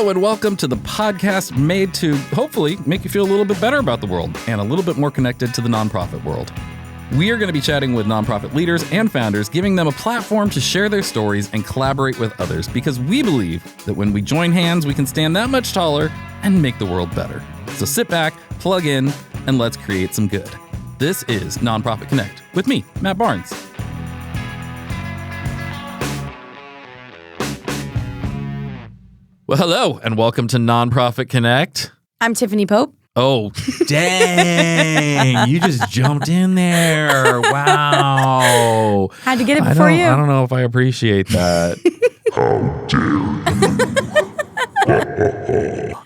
Hello and welcome to the podcast made to hopefully make you feel a little bit better about the world and a little bit more connected to the nonprofit world. We are going to be chatting with nonprofit leaders and founders, giving them a platform to share their stories and collaborate with others, because we believe that when we join hands, we can stand that much taller and make the world better. So sit back, plug in, and let's create some good. This is Nonprofit Connect with me, Matt Barnes. Well, hello, and welcome to Nonprofit Connect. I'm Tiffany Pope. Oh, dang. You just jumped in there. Wow. Had to get it before you. I don't know if I appreciate that. How dare you?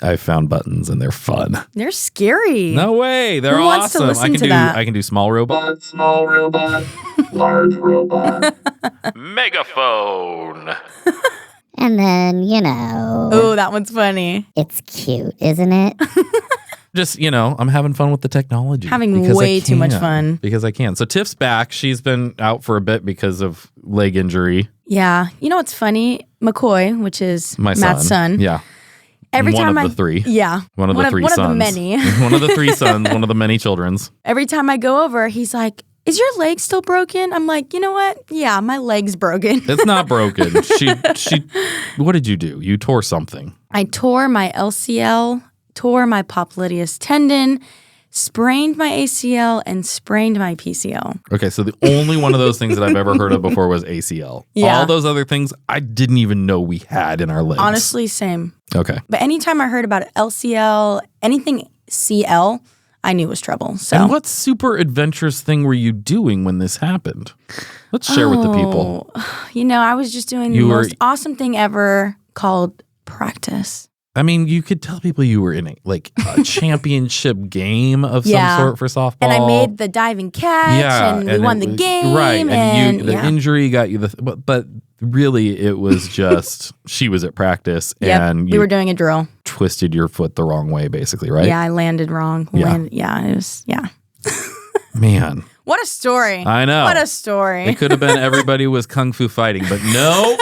I found buttons and they're fun. They're scary. No way. They're Who wants to awesome. listen to that? I can do small robot. Small robot, large robot. Megaphone. And then, Oh, that one's funny. it's cute, isn't it? Just, I'm having fun with the technology. Having because way I too much can, fun. Because I can. So Tiff's back. She's been out for a bit because of leg injury. Yeah. You know what's funny? McCoy, which is My Matt's son. Yeah. Every one time of the three. Yeah. One of the three one sons. One of the many. One of the three sons. One of the many children's. Every time I go over, he's like, "Is your leg still broken?" I'm like, you know what? Yeah, my leg's broken. It's not broken. She. What did you do? You tore something. I tore my LCL, tore my popliteus tendon, sprained my ACL, and sprained my PCL. Okay, so the only one of those things that I've ever heard of before was ACL. Yeah. All those other things I didn't even know we had in our legs. Honestly, same. Okay. But anytime I heard about LCL, anything CL, I knew it was trouble. So. And what super adventurous thing were you doing when this happened? Let's share with the people. I was just doing the most awesome thing ever called practice. I mean, you could tell people you were in a championship game of some sort for softball. And I made the diving catch, and we won the game. Right, and the injury got you but really it was just she was at practice and we were doing a drill. Twisted your foot the wrong way, basically, right? Yeah, I landed wrong. It was. Man. What a story. I know. What a story. It could have been everybody was kung fu fighting, but no.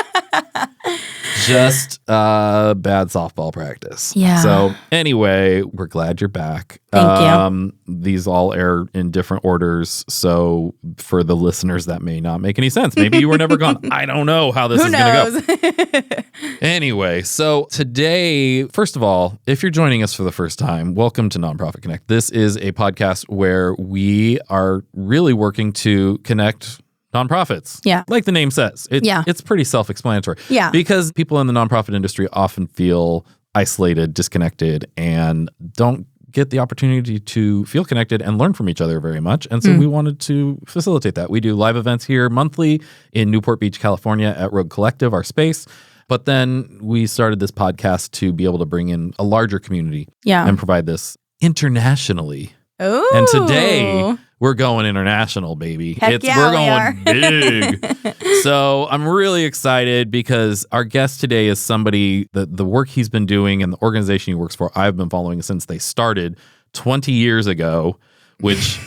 Just bad softball practice. Yeah. So anyway, we're glad you're back. Thank you. These all air in different orders. So for the listeners, that may not make any sense. Maybe you were never gone. I don't know how this is going to go. Anyway, so today, first of all, if you're joining us for the first time, welcome to Nonprofit Connect. This is a podcast where we are really working to connect nonprofits. Yeah. Like the name says. It's pretty self-explanatory. Yeah. Because people in the nonprofit industry often feel isolated, disconnected, and don't get the opportunity to feel connected and learn from each other very much. And so we wanted to facilitate that. We do live events here monthly in Newport Beach, California at Rogue Collective, our space. But then we started this podcast to be able to bring in a larger community and provide this internationally. Ooh. And today we're going international, baby. We're going big. So I'm really excited because our guest today is somebody that the work he's been doing and the organization he works for, I've been following since they started 20 years ago, which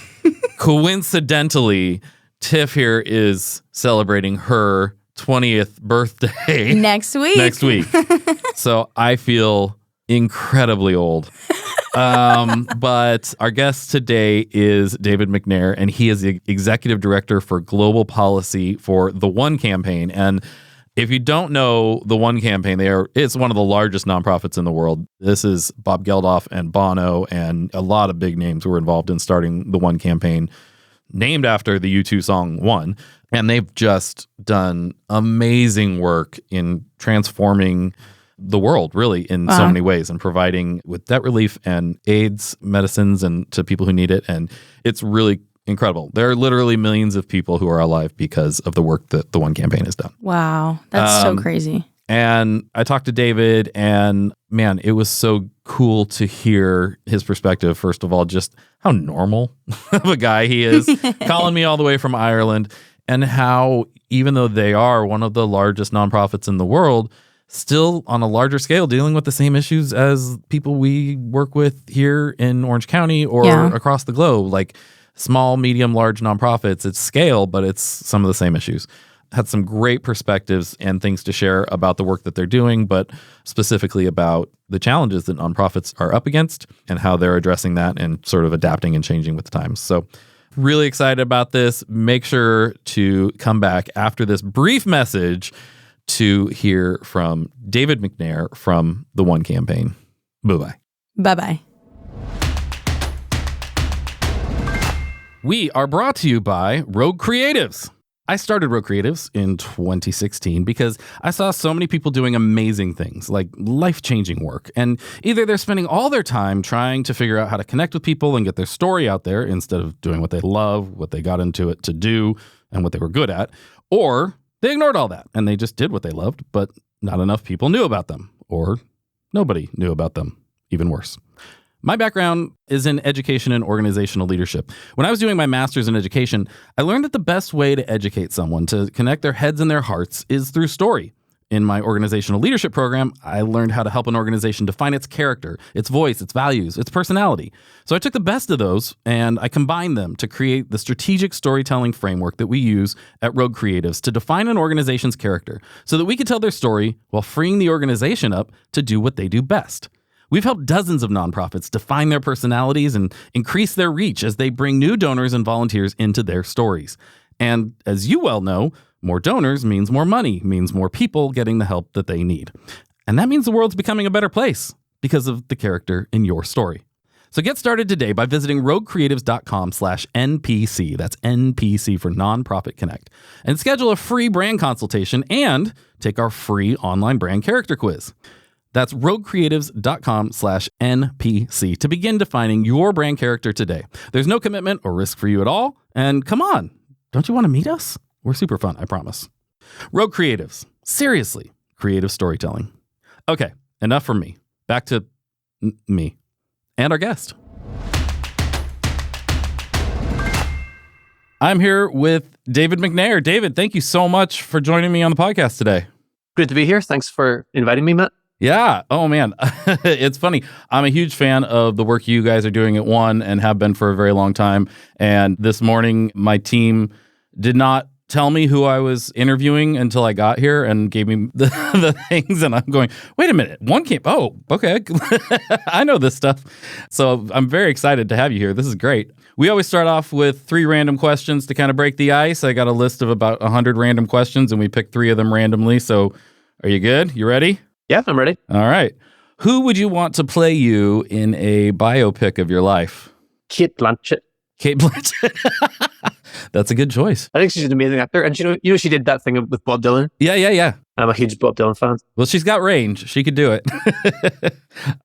coincidentally, Tiff here is celebrating her 20th birthday. Next week. So I feel incredibly old. But our guest today is David McNair, and he is the executive director for global policy for the One Campaign. And if you don't know the One Campaign, it's one of the largest nonprofits in the world. This is Bob Geldof and Bono and a lot of big names who were involved in starting the One Campaign, named after the U2 song One. And they've just done amazing work in transforming the world, really, in so many ways, and providing with debt relief and AIDS medicines and to people who need it. And it's really incredible. There are literally millions of people who are alive because of the work that the One Campaign has done. Wow. That's so crazy. And I talked to David, and man, it was so cool to hear his perspective. First of all, just how normal of a guy he is, calling me all the way from Ireland, and how even though they are one of the largest nonprofits in the world, still on a larger scale dealing with the same issues as people we work with here in Orange County or across the globe, like small, medium, large nonprofits. It's scale, but it's some of the same issues. had some great perspectives and things to share about the work that they're doing, but specifically about the challenges that nonprofits are up against and how they're addressing that and sort of adapting and changing with the times. So really excited about this. Make sure to come back after this brief message to hear from David McNair from the One Campaign. Bye-bye. Bye-bye. We are brought to you by Rogue Creatives. I started Rogue Creatives in 2016 because I saw so many people doing amazing things, like life-changing work. And either they're spending all their time trying to figure out how to connect with people and get their story out there instead of doing what they love, what they got into it to do, and what they were good at, or they ignored all that and they just did what they loved, but not enough people knew about them, or nobody knew about them, even worse. My background is in education and organizational leadership. When I was doing my master's in education, I learned that the best way to educate someone, to connect their heads and their hearts, is through story. In my organizational leadership program, I learned how to help an organization define its character, its voice, its values, its personality. So I took the best of those and I combined them to create the strategic storytelling framework that we use at Rogue Creatives to define an organization's character so that we could tell their story while freeing the organization up to do what they do best. We've helped dozens of nonprofits define their personalities and increase their reach as they bring new donors and volunteers into their stories. And as you well know, more donors means more money, means more people getting the help that they need. And that means the world's becoming a better place because of the character in your story. So get started today by visiting roguecreatives.com/NPC. That's NPC for Nonprofit Connect. And schedule a free brand consultation and take our free online brand character quiz. That's roguecreatives.com/NPC to begin defining your brand character today. There's no commitment or risk for you at all. And come on, don't you want to meet us? We're super fun, I promise. Rogue Creatives. Seriously, creative storytelling. Okay, enough from me. Back to me and our guest. I'm here with David McNair. David, thank you so much for joining me on the podcast today. Great to be here. Thanks for inviting me, Matt. Yeah. Oh, man. It's funny. I'm a huge fan of the work you guys are doing at One and have been for a very long time. And this morning, my team did not tell me who I was interviewing until I got here and gave me the things. And I'm going, wait a minute. One came. Oh, okay. I know this stuff. So I'm very excited to have you here. This is great. We always start off with 3 random questions to kind of break the ice. I got a list of about 100 random questions and we picked 3 of them randomly. So are you good? You ready? Yeah, I'm ready. All right. Who would you want to play you in a biopic of your life? Kate Blanchett. Kate Blanchett. That's a good choice. I think she's an amazing actor. And you know she did that thing with Bob Dylan. Yeah. I'm a huge Bob Dylan fan. Well, she's got range. She could do it.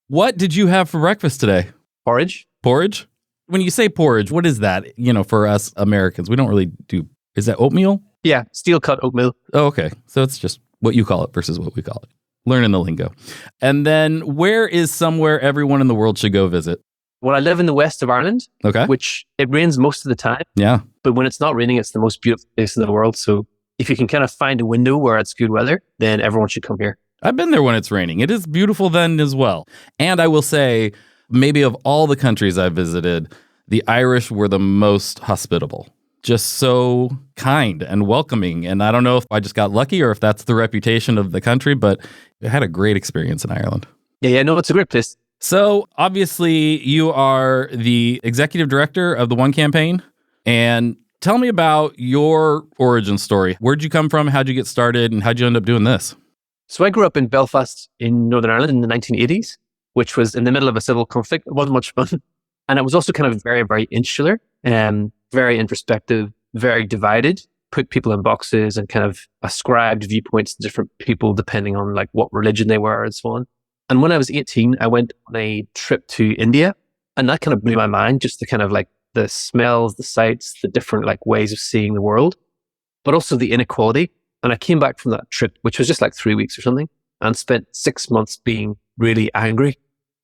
What did you have for breakfast today? Porridge. Porridge? When you say porridge, what is that? For us Americans, we don't really do. Is that oatmeal? Yeah, steel cut oatmeal. Oh, okay. So it's just what you call it versus what we call it. Learning the lingo. And then where is somewhere everyone in the world should go visit? Well, I live in the west of Ireland, Okay. which it rains most of the time. Yeah. But when it's not raining, it's the most beautiful place in the world. So if you can kind of find a window where it's good weather, then everyone should come here. I've been there when it's raining. It is beautiful then as well. And I will say, maybe of all the countries I've visited, the Irish were the most hospitable. Just so kind and welcoming. And I don't know if I just got lucky or if that's the reputation of the country, but I had a great experience in Ireland. Yeah, no, it's a great place. So obviously you are the executive director of the One Campaign. And tell me about your origin story. Where'd you come from? How'd you get started? And how'd you end up doing this? So I grew up in Belfast in Northern Ireland in the 1980s, which was in the middle of a civil conflict. It wasn't much fun. And it was also kind of very, very insular and very introspective, very divided, put people in boxes and kind of ascribed viewpoints to different people depending on like what religion they were and so on. And when I was 18, I went on a trip to India and that kind of blew my mind, just the kind of like the smells, the sights, the different like ways of seeing the world, but also the inequality. And I came back from that trip, which was just like 3 weeks or something, and spent 6 months being really angry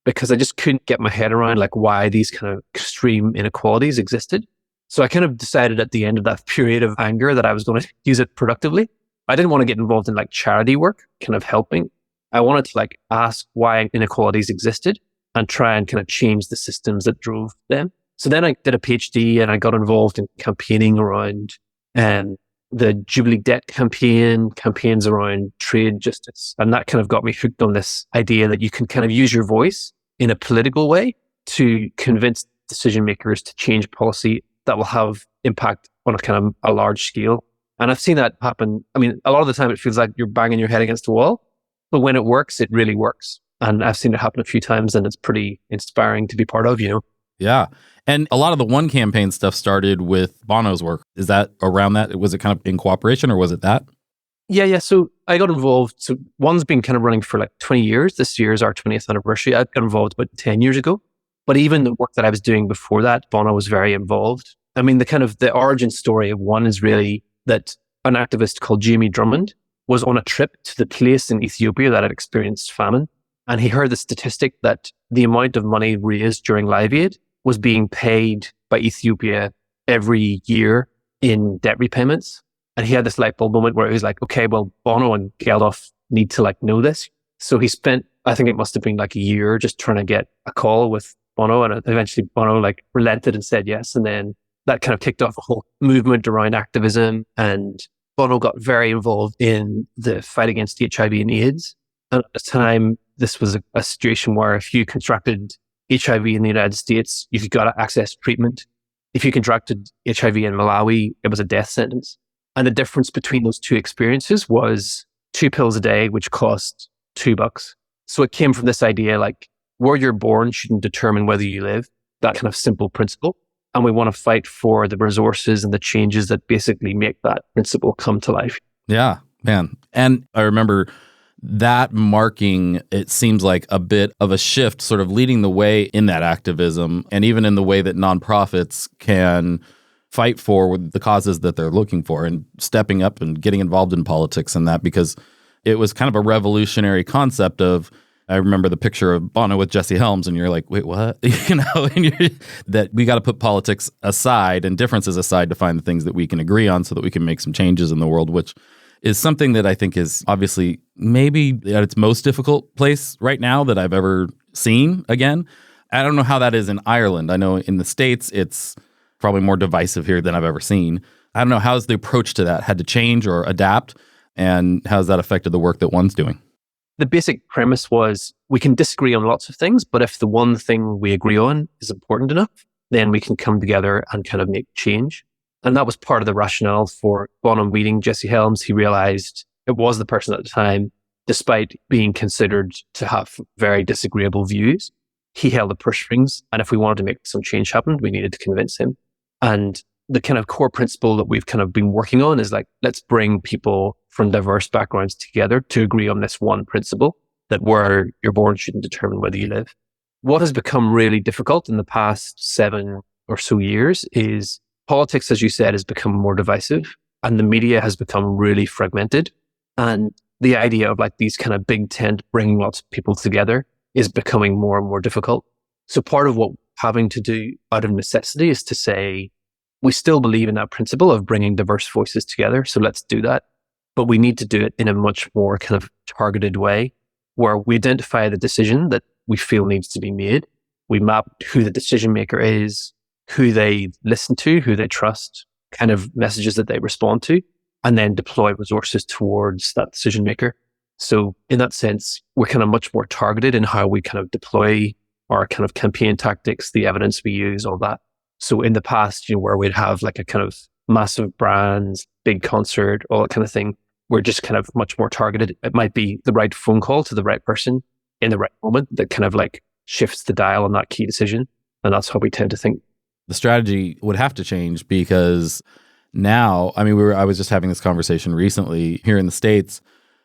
because I just couldn't get my head around like why these kind of extreme inequalities existed. So I kind of decided at the end of that period of anger that I was going to use it productively. I didn't want to get involved in like charity work, kind of helping. I wanted to like ask why inequalities existed and try and kind of change the systems that drove them. So then I did a PhD and I got involved in campaigning around the Jubilee debt campaign, campaigns around trade justice. And that kind of got me hooked on this idea that you can kind of use your voice in a political way to convince decision makers to change policy that will have impact on a kind of a large scale. And I've seen that happen. I mean, a lot of the time it feels like you're banging your head against the wall, but when it works, it really works. And I've seen it happen a few times, and it's pretty inspiring to be part of, Yeah. And a lot of the One Campaign stuff started with Bono's work. Is that around that? Was it kind of in cooperation, or was it that? Yeah. So I got involved. So One's been kind of running for like 20 years. This year is our 20th anniversary. I got involved about 10 years ago. But even the work that I was doing before that, Bono was very involved. I mean, the origin story of One is really that an activist called Jamie Drummond was on a trip to the place in Ethiopia that had experienced famine. And he heard the statistic that the amount of money raised during Live Aid was being paid by Ethiopia every year in debt repayments. And he had this light bulb moment where he was like, okay, well, Bono and Geldof need to like know this. So he spent, I think it must have been like a year just trying to get a call with Bono. And eventually Bono like relented and said yes. And then that kind of kicked off a whole movement around activism. And Bono got very involved in the fight against HIV and AIDS. And at the time, this was a situation where if you contracted HIV in the United States, you got access to treatment. If you contracted HIV in Malawi, it was a death sentence. And the difference between those two experiences was 2 pills a day, which cost $2. So it came from this idea like where you're born shouldn't determine whether you live, that kind of simple principle. And we want to fight for the resources and the changes that basically make that principle come to life. Yeah, man. And I remember that marking, it seems like a bit of a shift, sort of leading the way in that activism, and even in the way that nonprofits can fight for the causes that they're looking for, and stepping up and getting involved in politics and that, because it was kind of a revolutionary concept of, I remember the picture of Bono with Jesse Helms, and you're like, wait, what? And that we got to put politics aside and differences aside to find the things that we can agree on so that we can make some changes in the world, which is something that I think is obviously maybe at its most difficult place right now that I've ever seen again. I don't know how that is in Ireland. I know in the States, it's probably more divisive here than I've ever seen. I don't know, how's the approach to that had to change or adapt, and how's that affected the work that One's doing? The basic premise was we can disagree on lots of things, but if the one thing we agree on is important enough, then we can come together and kind of make change. And that was part of the rationale for Bono meeting Jesse Helms. He realized it was the person at the time, despite being considered to have very disagreeable views, he held the purse strings. And if we wanted to make some change happen, we needed to convince him. And the kind of core principle that we've kind of been working on is like, let's bring people from diverse backgrounds together to agree on this one principle, that where you're born shouldn't determine whether you live. What has become really difficult in the past 7 or so years is politics, as you said, has become more divisive, and the media has become really fragmented. And the idea of like these kind of big tent bringing lots of people together is becoming more and more difficult. So part of what we're having to do out of necessity is to say, we still believe in that principle of bringing diverse voices together. So let's do that. But we need to do it in a much more kind of targeted way, where we identify the decision that we feel needs to be made. We map who the decision maker is, who they listen to, who they trust, kind of messages that they respond to, and then deploy resources towards that decision maker. So in that sense, we're kind of much more targeted in how we kind of deploy our kind of campaign tactics, the evidence we use, all that. So in the past, where we'd have like a kind of massive brands, big concert, all that kind of thing, we're just kind of much more targeted. It might be the right phone call to the right person in the right moment that kind of like shifts the dial on that key decision. And that's how we tend to think. The strategy would have to change, because now, I mean, I was just having this conversation recently here in the States.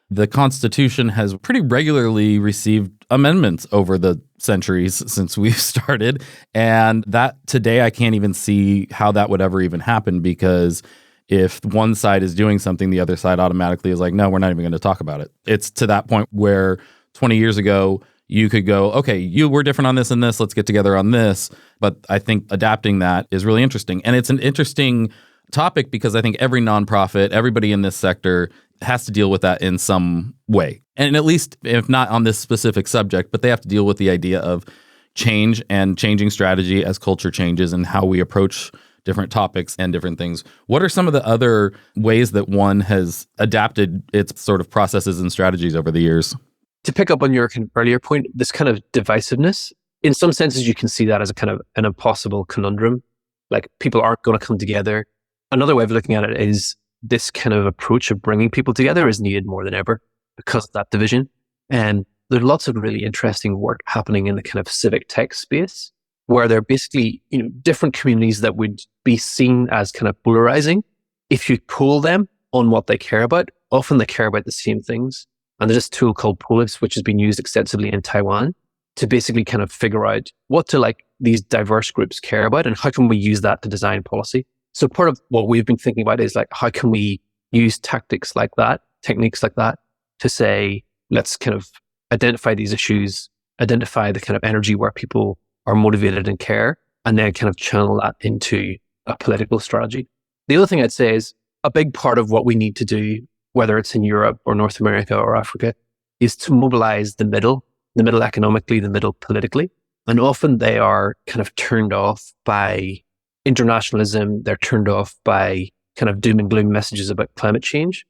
The Constitution has pretty regularly received amendments over the centuries since we've started. And that today, I can't even see how that would ever even happen, because if one side is doing something, the other side automatically is like, no, we're not even going to talk about it. It's to that point where 20 years ago, you could go, okay, we're different on this and this, let's get together on this. But I think adapting that is really interesting. And it's an interesting topic because I think every nonprofit, everybody in this sector has to deal with that in some way. And at least, if not on this specific subject, but they have to deal with the idea of change and changing strategy as culture changes and how we approach different topics and different things. What are some of the other ways that one has adapted its sort of processes and strategies over the years? To pick up on your kind of earlier point, this kind of divisiveness, in some senses, you can see that as a kind of an impossible conundrum. Like people aren't going to come together. Another way of looking at it is this kind of approach of bringing people together is needed more than ever because of that division. And there's lots of really interesting work happening in the kind of civic tech space where there are basically, different communities that would be seen as kind of polarizing. If you poll them on what they care about, often they care about the same things. And there's this tool called Pollips, which has been used extensively in Taiwan to basically kind of figure out what do these diverse groups care about and how can we use that to design policy. So part of what we've been thinking about is how can we use techniques like that to say, let's kind of identify these issues, identify the kind of energy where people are motivated and care, and then kind of channel that into a political strategy. The other thing I'd say is a big part of what we need to do, whether it's in Europe or North America or Africa, is to mobilize the middle economically, the middle politically. And often they are kind of turned off by internationalism. They're turned off by kind of doom and gloom messages about climate change.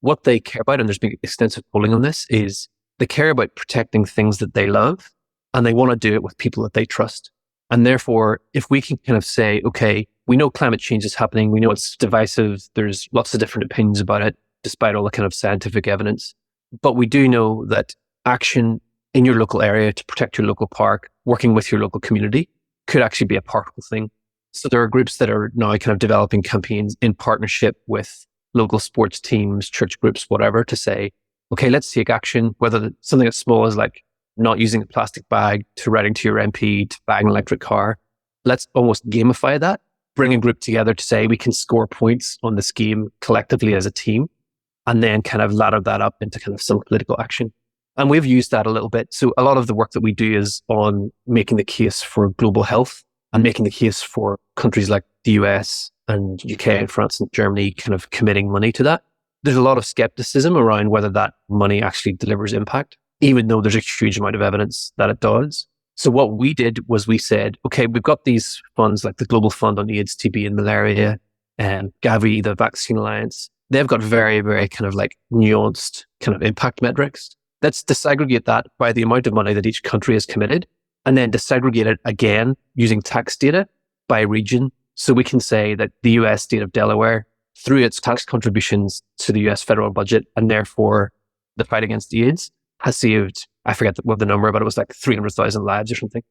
What they care about, and there's been extensive polling on this, is they care about protecting things that they love and they want to do it with people that they trust. And therefore, if we can kind of say, okay, we know climate change is happening. We know it's divisive. There's lots of different opinions about it, despite all the kind of scientific evidence. But we do know that action in your local area to protect your local park, working with your local community, could actually be a powerful thing. So there are groups that are now kind of developing campaigns in partnership with local sports teams, church groups, whatever, to say, okay, let's take action, whether something as small as not using a plastic bag to writing to your MP, to buying an electric car. Let's almost gamify that, bring a group together to say we can score points on this game collectively as a team, and then kind of ladder that up into kind of some political action. And we've used that a little bit. So a lot of the work that we do is on making the case for global health and making the case for countries like the US and UK and France and Germany kind of committing money to that. There's a lot of skepticism around whether that money actually delivers impact, even though there's a huge amount of evidence that it does. So what we did was we said, okay, we've got these funds like the Global Fund on AIDS, TB and Malaria and Gavi, the Vaccine Alliance. They've got very, very kind of nuanced kind of impact metrics. Let's disaggregate that by the amount of money that each country has committed and then disaggregate it again using tax data by region. So we can say that the US state of Delaware, through its tax contributions to the US federal budget and therefore the fight against AIDS, has saved, I forget what the number, but it was 300,000 lives or something.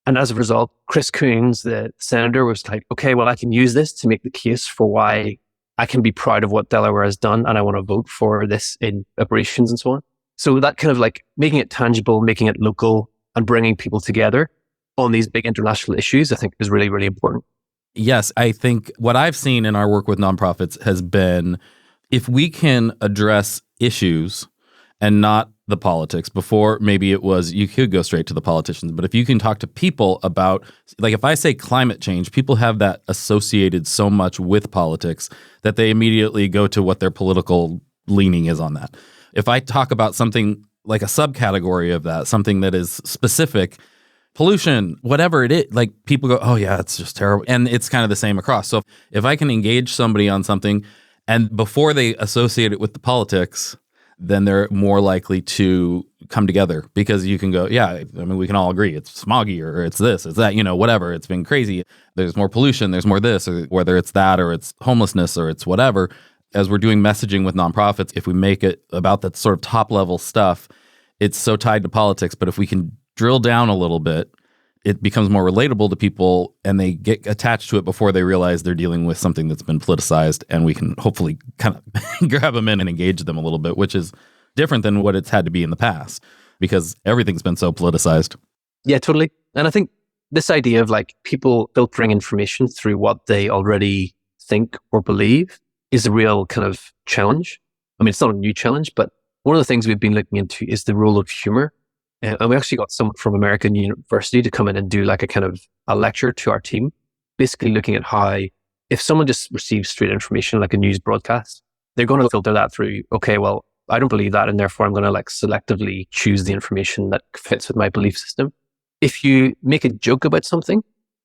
And as a result, Chris Coons, the senator, was like, okay, well, I can use this to make the case for why I can be proud of what Delaware has done and I want to vote for this in operations and so on. So that kind of making it tangible, making it local and bringing people together on these big international issues, I think is really, really important. Yes, I think what I've seen in our work with nonprofits has been if we can address issues and not the politics. Before, maybe it was you could go straight to the politicians, but if you can talk to people about, if I say climate change, people have that associated so much with politics that they immediately go to what their political leaning is on that. If I talk about something like a subcategory of that, something that is specific, pollution, whatever it is, people go, oh yeah, it's just terrible. And it's kind of the same across. So if I can engage somebody on something and before they associate it with the politics, then they're more likely to come together because you can go, yeah, we can all agree it's smoggy or it's this, it's that, whatever. It's been crazy. There's more pollution, there's more this, or whether it's that or it's homelessness or it's whatever. As we're doing messaging with nonprofits, if we make it about that sort of top level stuff, it's so tied to politics. But if we can drill down a little bit, it becomes more relatable to people and they get attached to it before they realize they're dealing with something that's been politicized, and we can hopefully kind of grab them in and engage them a little bit, which is different than what it's had to be in the past because everything's been so politicized. Yeah, totally. And I think this idea of people filtering information through what they already think or believe is a real kind of challenge. It's not a new challenge, but one of the things we've been looking into is the role of humor. And we actually got someone from American University to come in and do a lecture to our team, basically looking at how if someone just receives straight information like a news broadcast, they're going to filter that through, okay, well, I don't believe that, and therefore I'm going to selectively choose the information that fits with my belief system. If you make a joke about something,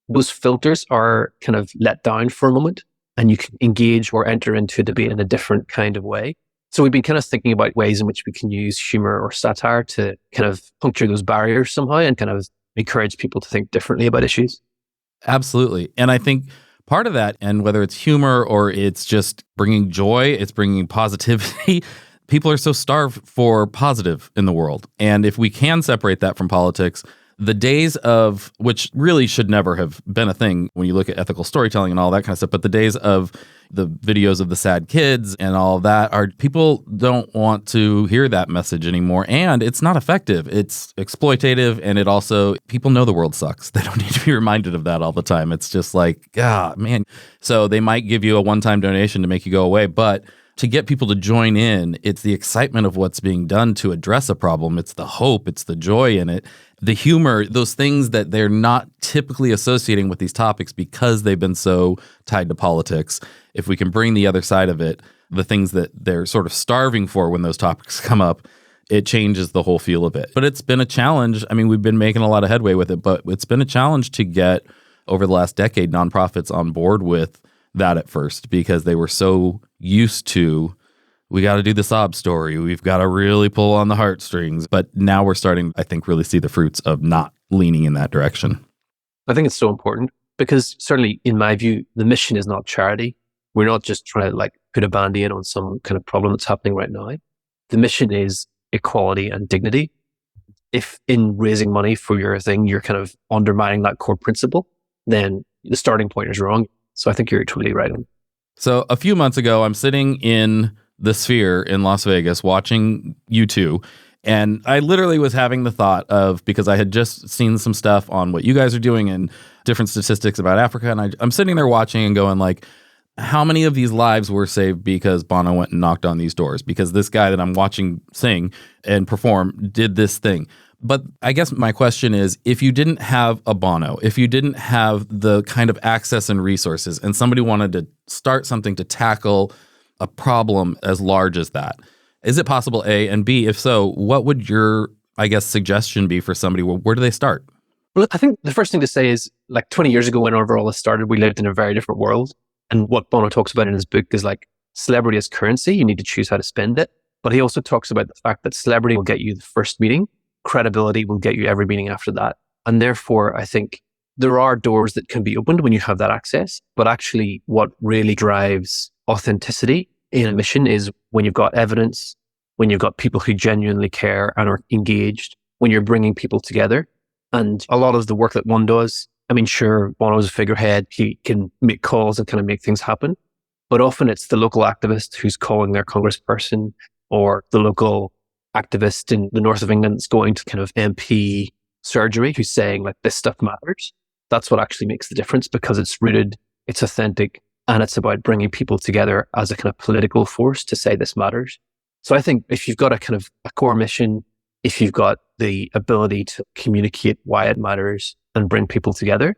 those filters are kind of let down for a moment and you can engage or enter into a debate in a different kind of way. So we've been kind of thinking about ways in which we can use humor or satire to kind of puncture those barriers somehow and kind of encourage people to think differently about issues. Absolutely. And I think part of that, and whether it's humor or it's just bringing joy, it's bringing positivity, people are so starved for positive in the world. And if we can separate that from politics, the days of, which really should never have been a thing when you look at ethical storytelling and all that kind of stuff, but the days of the videos of the sad kids and all of that are, people don't want to hear that message anymore. And it's not effective. It's exploitative. And it also, people know the world sucks. They don't need to be reminded of that all the time. It's just like, ah, man. So they might give you a one-time donation to make you go away, but to get people to join in, it's the excitement of what's being done to address a problem. It's the hope, it's the joy in it, the humor, those things that they're not typically associating with these topics because they've been so tied to politics. If we can bring the other side of it, the things that they're sort of starving for when those topics come up, it changes the whole feel of it. But it's been a challenge. I mean, we've been making a lot of headway with it, but it's been a challenge to get, over the last decade, nonprofits on board with that at first, because they were so used to, we got to do the sob story. We've got to really pull on the heartstrings. But now we're starting, I think, really see the fruits of not leaning in that direction. I think it's so important because certainly in my view, the mission is not charity. We're not just trying to like put a band-aid on some kind of problem that's happening right now. The mission is equality and dignity. If in raising money for your thing, you're kind of undermining that core principle, then the starting point is wrong. So I think you're totally right on. So a few months ago, I'm sitting in the Sphere in Las Vegas watching U2. And I literally was having the thought of, because I had just seen some stuff on what you guys are doing and different statistics about Africa. And I'm sitting there watching and going like, how many of these lives were saved because Bono went and knocked on these doors? Because this guy that I'm watching sing and perform did this thing. But I guess my question is, if you didn't have a Bono, if you didn't have the kind of access and resources, and somebody wanted to start something to tackle a problem as large as that, is it possible, A? And B, if so, what would your, I guess, suggestion be for somebody? Where do they start? Well, I think the first thing to say is, like 20 years ago, whenever all this started, we lived in a very different world. And what Bono talks about in his book is like, celebrity is currency. You need to choose how to spend it. But he also talks about the fact that celebrity will get you the first meeting. Credibility will get you every meeting after that. And therefore, I think there are doors that can be opened when you have that access. But actually, what really drives authenticity in a mission is when you've got evidence, when you've got people who genuinely care and are engaged, when you're bringing people together. And a lot of the work that one does, I mean, sure, Bono's a figurehead. He can make calls and kind of make things happen. But often it's the local activist who's calling their congressperson, or the local activist in the north of England that's going to kind of MP surgery who's saying like, this stuff matters. That's what actually makes the difference, because it's rooted, it's authentic, and it's about bringing people together as a kind of political force to say this matters. So I think if you've got a kind of a core mission, if you've got the ability to communicate why it matters and bring people together,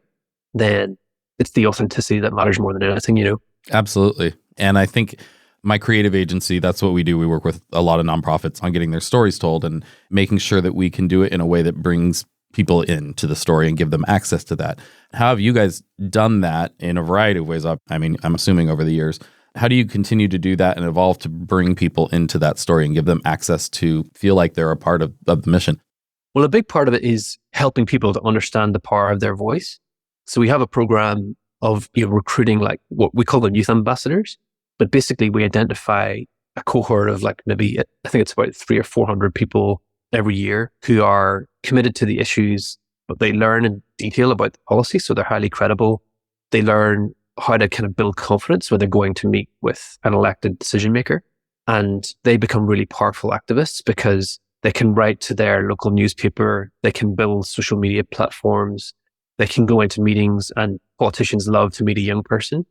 then it's the authenticity that matters more than anything, you know? Absolutely. And I think my creative agency, that's what we do. We work with a lot of nonprofits on getting their stories told and making sure that we can do it in a way that brings people into the story and give them access to that. How have you guys done that in a variety of ways? I mean, I'm assuming over the years. How do you continue to do that and evolve to bring people into that story and give them access to feel like they're a part of the mission? Well, a big part of it is helping people to understand the power of their voice. So we have a program of recruiting like what we call them youth ambassadors. But basically, we identify a cohort of like maybe, I think it's about 300 or 400 people every year who are committed to the issues, but they learn in detail about the policy. So they're highly credible. They learn how to kind of build confidence when they're going to meet with an elected decision maker. And they become really powerful activists because they can write to their local newspaper. They can build social media platforms. They can go into meetings, and politicians love to meet a young person.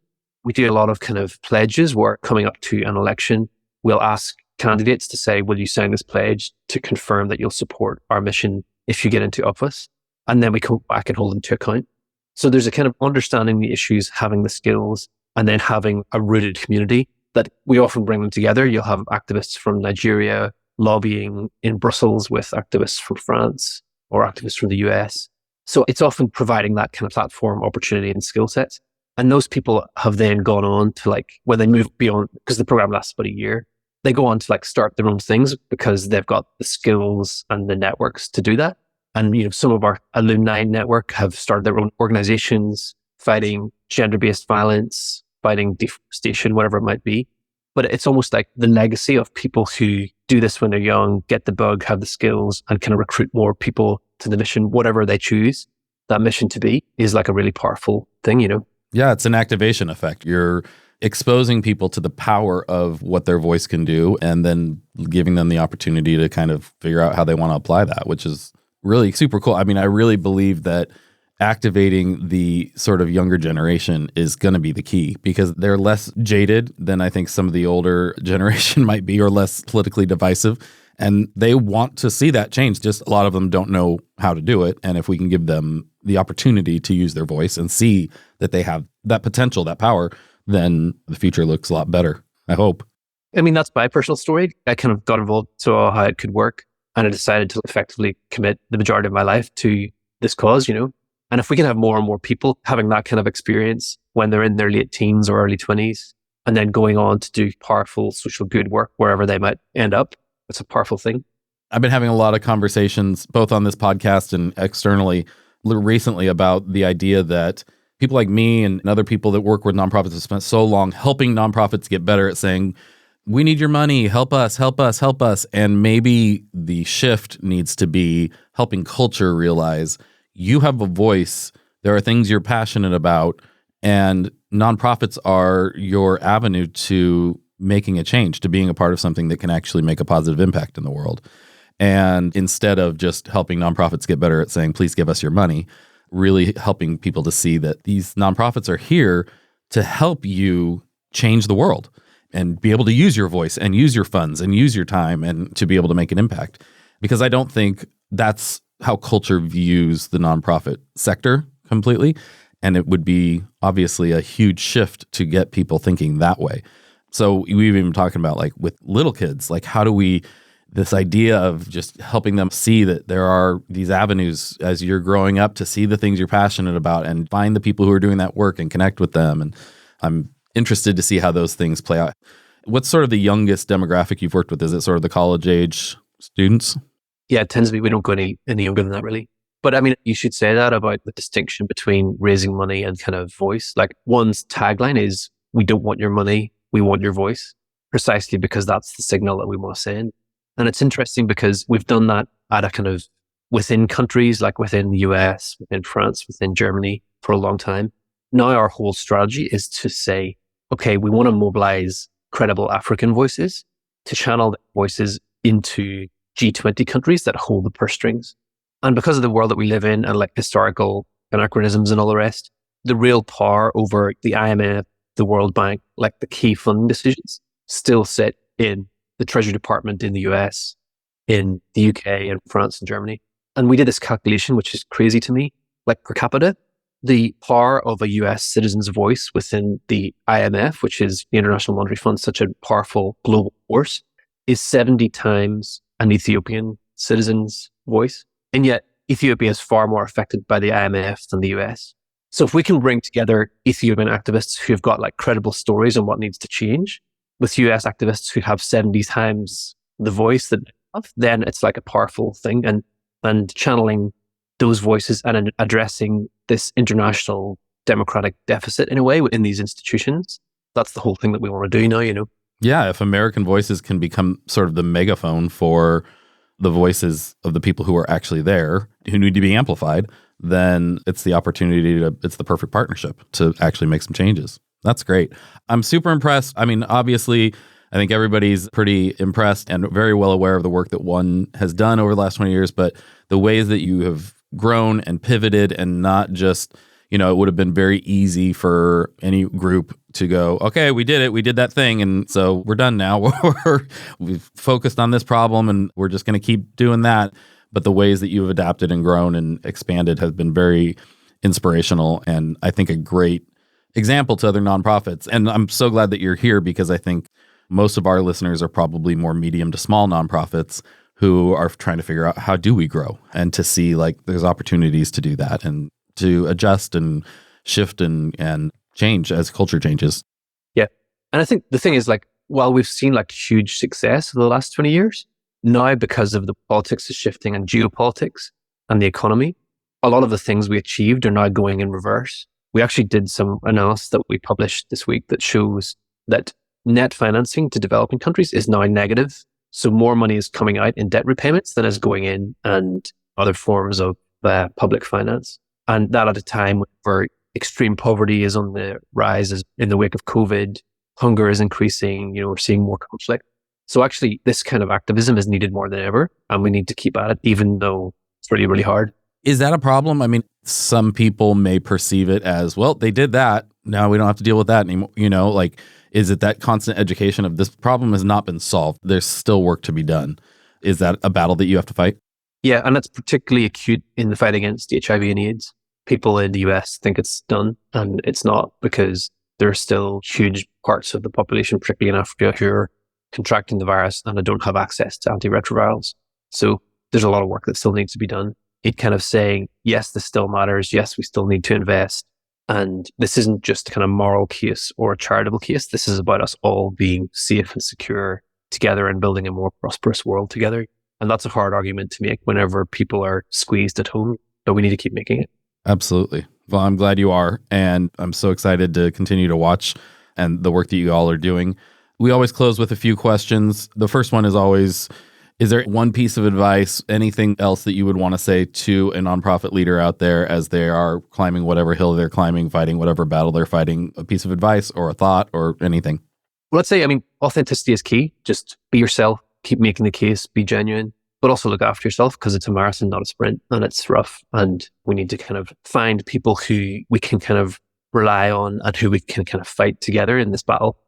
We do a lot of kind of pledges where coming up to an election, we'll ask candidates to say, will you sign this pledge to confirm that you'll support our mission if you get into office? And then we come back and hold them to account. So there's a kind of understanding the issues, having the skills, and then having a rooted community that we often bring them together. You'll have activists from Nigeria lobbying in Brussels with activists from France or activists from the US. So it's often providing that kind of platform, opportunity, and skill sets. And those people have then gone on to like, when they move beyond, because the program lasts about a year, they go on to like start their own things because they've got the skills and the networks to do that. And, some of our alumni network have started their own organizations fighting gender-based violence, fighting deforestation, whatever it might be. But it's almost like the legacy of people who do this when they're young, get the bug, have the skills, and kind of recruit more people to the mission, whatever they choose that mission to be, is like a really powerful thing, Yeah, it's an activation effect. You're exposing people to the power of what their voice can do and then giving them the opportunity to kind of figure out how they want to apply that, which is really super cool. I mean, I really believe that activating the sort of younger generation is going to be the key because they're less jaded than I think some of the older generation might be, or less politically divisive. And they want to see that change. Just a lot of them don't know how to do it. And if we can give them the opportunity to use their voice and see that they have that potential, that power, then the future looks a lot better, I hope. I mean, that's my personal story. I kind of got involved, saw how it could work, and I decided to effectively commit the majority of my life to this cause, And if we can have more and more people having that kind of experience when they're in their late teens or early 20s, and then going on to do powerful social good work wherever they might end up, it's a powerful thing. I've been having a lot of conversations, both on this podcast and externally, recently about the idea that people like me and other people that work with nonprofits have spent so long helping nonprofits get better at saying, we need your money, help us, help us, help us. And maybe the shift needs to be helping culture realize you have a voice, there are things you're passionate about, and nonprofits are your avenue to making a change, to being a part of something that can actually make a positive impact in the world. And instead of just helping nonprofits get better at saying, please give us your money, really helping people to see that these nonprofits are here to help you change the world and be able to use your voice and use your funds and use your time and to be able to make an impact. Because I don't think that's how culture views the nonprofit sector completely. And it would be obviously a huge shift to get people thinking that way. So we've even talking about like with little kids, like how do we, this idea of just helping them see that there are these avenues as you're growing up to see the things you're passionate about and find the people who are doing that work and connect with them. And I'm interested to see how those things play out. What's sort of the youngest demographic you've worked with? Is it sort of the college age students? Yeah, it tends to be, we don't go any younger than that really. But I mean, you should say that about the distinction between raising money and kind of voice. Like one's tagline is, we don't want your money, we want your voice, precisely because that's the signal that we want to send. And it's interesting because we've done that at a kind of within countries, like within the US, within France, within Germany for a long time. Now our whole strategy is to say, okay, we want to mobilize credible African voices to channel voices into G20 countries that hold the purse strings. And because of the world that we live in and like historical anachronisms and all the rest, the real power over the IMF, the World Bank, like the key funding decisions still sit in the Treasury Department in the US, in the UK, and France and Germany. And we did this calculation, which is crazy to me, like per capita, the power of a US citizen's voice within the IMF, which is the International Monetary Fund, such a powerful global force, is 70 times an Ethiopian citizen's voice. And yet Ethiopia is far more affected by the IMF than the US. So if we can bring together Ethiopian activists who have got like credible stories on what needs to change with US activists who have 70 times the voice that they have, then it's like a powerful thing. And channeling those voices and addressing this international democratic deficit in a way in these institutions, that's the whole thing that we want to do now, Yeah, if American voices can become sort of the megaphone for the voices of the people who are actually there, who need to be amplified, then it's the it's the perfect partnership to actually make some changes. That's great. I'm super impressed. I mean, obviously, I think everybody's pretty impressed and very well aware of the work that one has done over the last 20 years, but the ways that you have grown and pivoted and not just, it would have been very easy for any group to go, okay, we did it. We did that thing. And so we're done now. We've focused on this problem and we're just going to keep doing that. But the ways that you've adapted and grown and expanded has been very inspirational and I think a great example to other nonprofits. And I'm so glad that you're here because I think most of our listeners are probably more medium to small nonprofits who are trying to figure out how do we grow, and to see like there's opportunities to do that and to adjust and shift and change as culture changes. Yeah. And I think the thing is, like, while we've seen like huge success over the last 20 years, now because of the politics is shifting and geopolitics and the economy, a lot of the things we achieved are now going in reverse. We actually did some analysis that we published this week that shows that net financing to developing countries is now negative. So more money is coming out in debt repayments than is going in and other forms of public finance. And that at a time where extreme poverty is on the rise as in the wake of COVID, hunger is increasing, we're seeing more conflict. So actually this kind of activism is needed more than ever, and we need to keep at it, even though it's really, really hard. Is that a problem? I mean, some people may perceive it as, well, they did that. Now we don't have to deal with that anymore. Like, is it that constant education of this problem has not been solved? There's still work to be done. Is that a battle that you have to fight? Yeah, and that's particularly acute in the fight against HIV and AIDS. People in the US think it's done, and it's not, because there are still huge parts of the population, particularly in Africa, who are contracting the virus and don't have access to antiretrovirals. So there's a lot of work that still needs to be done. It kind of saying, yes, this still matters. Yes, we still need to invest. And this isn't just a kind of moral case or a charitable case. This is about us all being safe and secure together and building a more prosperous world together. And that's a hard argument to make whenever people are squeezed at home, but we need to keep making it. Absolutely. Well, I'm glad you are. And I'm so excited to continue to watch and the work that you all are doing. We always close with a few questions. The first one is always, is there one piece of advice, anything else that you would want to say to a nonprofit leader out there as they are climbing whatever hill they're climbing, fighting whatever battle they're fighting, a piece of advice or a thought or anything? Well, let's say, authenticity is key. Just be yourself, keep making the case, be genuine, but also look after yourself, because it's a marathon, not a sprint, and it's rough. And we need to kind of find people who we can kind of rely on and who we can kind of fight together in this battle.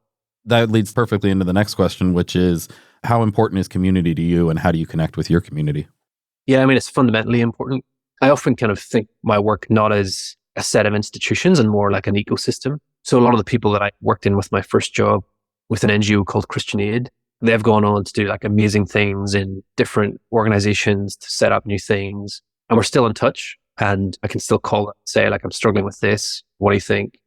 That leads perfectly into the next question, which is, how important is community to you and how do you connect with your community? Yeah, it's fundamentally important. I often kind of think my work not as a set of institutions and more like an ecosystem. So a lot of the people that I worked in with my first job with an NGO called Christian Aid, they've gone on to do like amazing things in different organizations to set up new things. And we're still in touch, and I can still call and say, like, I'm struggling with this. What do you think?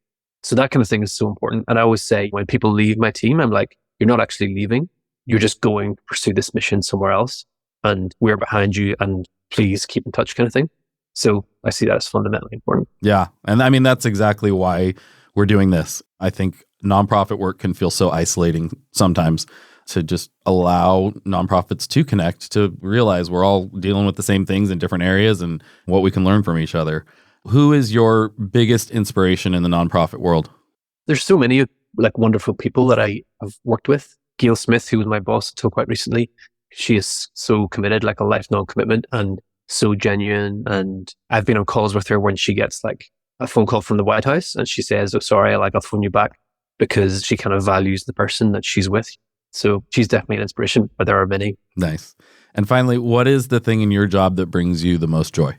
So that kind of thing is so important. And I always say when people leave my team, I'm like, you're not actually leaving. You're just going to pursue this mission somewhere else. And we're behind you, and please keep in touch, kind of thing. So I see that as fundamentally important. Yeah. And that's exactly why we're doing this. I think nonprofit work can feel so isolating sometimes, to just allow nonprofits to connect, to realize we're all dealing with the same things in different areas and what we can learn from each other. Who is your biggest inspiration in the nonprofit world? There's so many like wonderful people that I have worked with. Gail Smith, who was my boss until quite recently, she is so committed, like a lifelong commitment, and so genuine. And I've been on calls with her when she gets like a phone call from the White House and she says, "Oh, sorry, I'll phone you back," because she kind of values the person that she's with. So she's definitely an inspiration, but there are many. Nice. And finally, what is the thing in your job that brings you the most joy?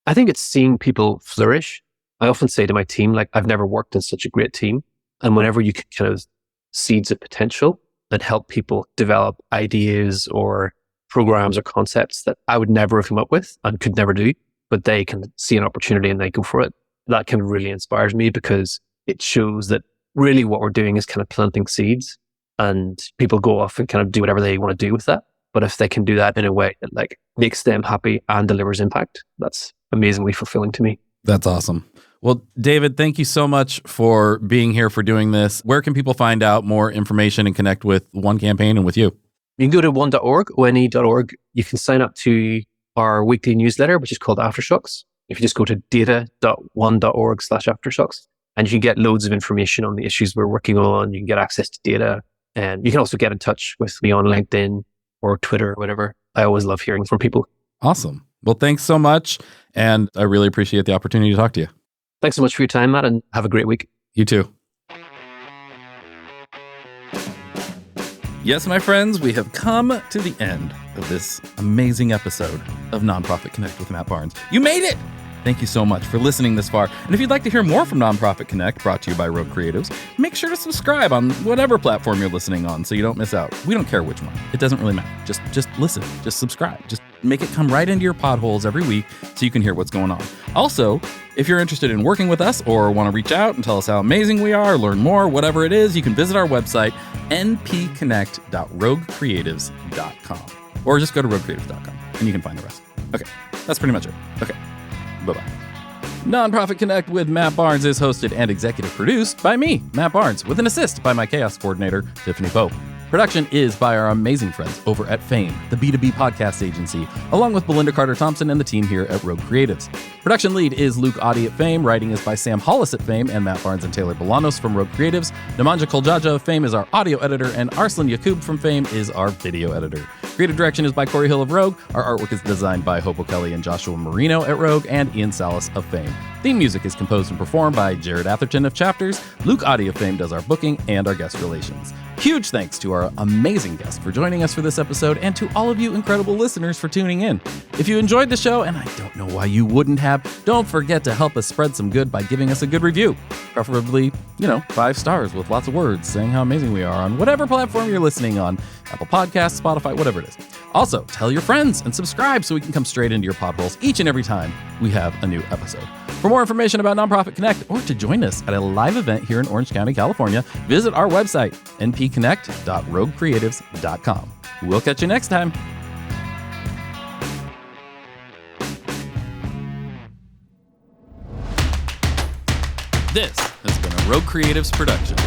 I think it's seeing people flourish. I often say to my team, like, I've never worked in such a great team. And whenever you can kind of seeds of potential and help people develop ideas or programs or concepts that I would never have come up with and could never do, but they can see an opportunity and they go for it. That kind of really inspires me, because it shows that really what we're doing is kind of planting seeds, and people go off and kind of do whatever they want to do with that. But if they can do that in a way that like makes them happy and delivers impact, that's amazingly fulfilling to me. That's awesome. Well, David, thank you so much for being here, for doing this. Where can people find out more information and connect with One Campaign and with you? You can go to one.org, one.org. You can sign up to our weekly newsletter, which is called Aftershocks. If you just go to data.one.org/aftershocks, and you can get loads of information on the issues we're working on. You can get access to data, and you can also get in touch with me on LinkedIn or Twitter or whatever. I always love hearing from people. Awesome. Well, thanks so much. And I really appreciate the opportunity to talk to you. Thanks so much for your time, Matt, and have a great week. You too. Yes, my friends, we have come to the end of this amazing episode of Nonprofit Connect with Matt Barnes. You made it! Thank you so much for listening this far. And if you'd like to hear more from Nonprofit Connect, brought to you by Rogue Creatives, make sure to subscribe on whatever platform you're listening on so you don't miss out. We don't care which one. It doesn't really matter. Just listen. Just subscribe. Just make it come right into your podholes every week so you can hear what's going on. Also, if you're interested in working with us or want to reach out and tell us how amazing we are, learn more, whatever it is, you can visit our website, npconnect.roguecreatives.com. Or just go to roguecreatives.com and you can find the rest. Okay, that's pretty much it. Okay, bye-bye. Nonprofit Connect with Matt Barnes is hosted and executive produced by me, Matt Barnes, with an assist by my chaos coordinator, Tiffany Pope. Production is by our amazing friends over at Fame, the B2B podcast agency, along with Belinda Carter-Thompson and the team here at Rogue Creatives. Production lead is Luke Audi at Fame. Writing is by Sam Hollis at Fame and Matt Barnes and Taylor Bolanos from Rogue Creatives. Nemanja Koljaja of Fame is our audio editor, and Arslan Yakub from Fame is our video editor. Creative direction is by Corey Hill of Rogue. Our artwork is designed by Hopo Kelly and Joshua Marino at Rogue, and Ian Salas of Fame. Theme music is composed and performed by Jared Atherton of Chapters. Luke Audi of Fame does our booking and our guest relations. Huge thanks to our amazing guest for joining us for this episode, and to all of you incredible listeners for tuning in. If you enjoyed the show, and I don't know why you wouldn't have, don't forget to help us spread some good by giving us a good review. Preferably, 5 stars with lots of words saying how amazing we are on whatever platform you're listening on. Apple Podcasts, Spotify, whatever it is. Also, tell your friends and subscribe so we can come straight into your podholes each and every time we have a new episode. For more information about Nonprofit Connect or to join us at a live event here in Orange County, California, visit our website, npconnect.roguecreatives.com. We'll catch you next time. This has been a Rogue Creatives production.